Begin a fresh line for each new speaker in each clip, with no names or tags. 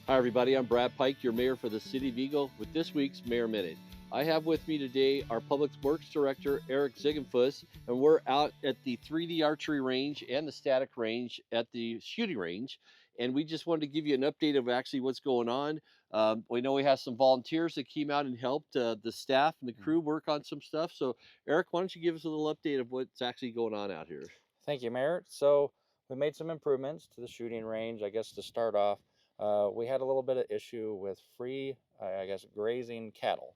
Hi, everybody. I'm Brad Pike, your mayor for the City of Eagle, with this week's Mayor Minute. I have with me today our Public Works Director, Eric Ziegenfuss, and we're out at the 3D Archery Range and the Static Range at the shooting range. And we just wanted to give you an update of actually what's going on. We know we have some volunteers that came out and helped the staff and the crew work on some stuff. So, Eric, why don't you give us a little update of what's actually going on out here?
Thank you, Mayor. So we made some improvements to the shooting range. I guess to start off, we had a little bit of issue with free, I guess, grazing cattle.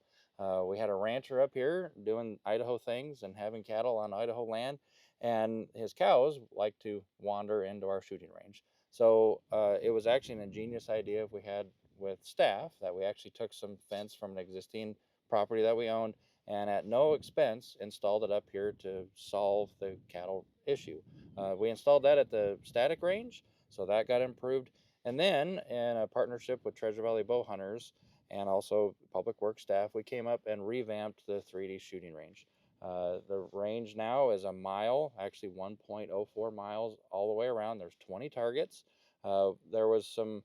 We had a rancher up here doing Idaho things and having cattle on Idaho land, and his cows like to wander into our shooting range. So it was actually an ingenious idea we had with staff that we actually took some fence from an existing property that we owned and at no expense installed it up here to solve the cattle issue. We installed that at the static range, so that got improved. And then, in a partnership with Treasure Valley Bow Hunters and also Public Works staff, we came up and revamped the 3D shooting range. The range now is a mile, actually 1.04 miles all the way around. There's 20 targets. There was some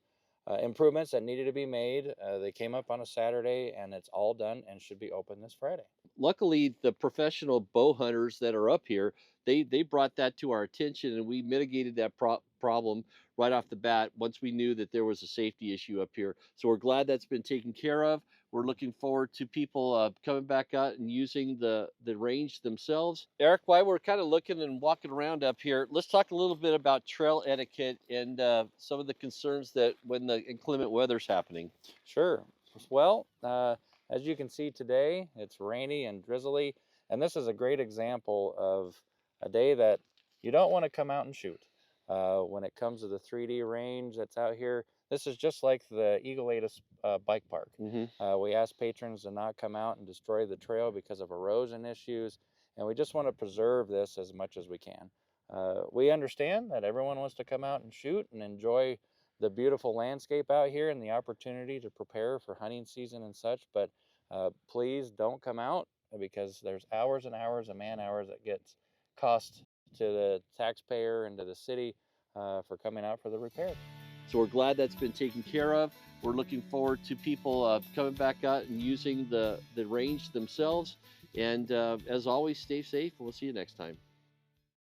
improvements that needed to be made. They came up on a Saturday, and it's all done and should be open this Friday.
Luckily, the professional bow hunters that are up here, they brought that to our attention, and we mitigated that problem right off the bat once we knew that there was a safety issue up here. So we're glad that's been taken care of. We're looking forward to people coming back out and using the range themselves. Eric, while we're kind of looking and walking around up here, let's talk a little bit about trail etiquette and some of the concerns that when the inclement weather's happening.
Sure. Well, as you can see today, it's rainy and drizzly, and this is a great example of a day that you don't want to come out and shoot. When it comes to the 3D range that's out here, this is just like the Eagle Latest bike park.
Hmm.
We ask patrons to not come out and destroy the trail because of erosion issues, and we just want to preserve this as much as we can. We understand that everyone wants to come out and shoot and enjoy the beautiful landscape out here and the opportunity to prepare for hunting season and such, but please don't come out because there's hours and hours of man hours that gets cost to the taxpayer and to the city for coming out for the repair.
So we're glad that's been taken care of. We're looking forward to people coming back out and using the range themselves. And as always, stay safe. We'll see you next time.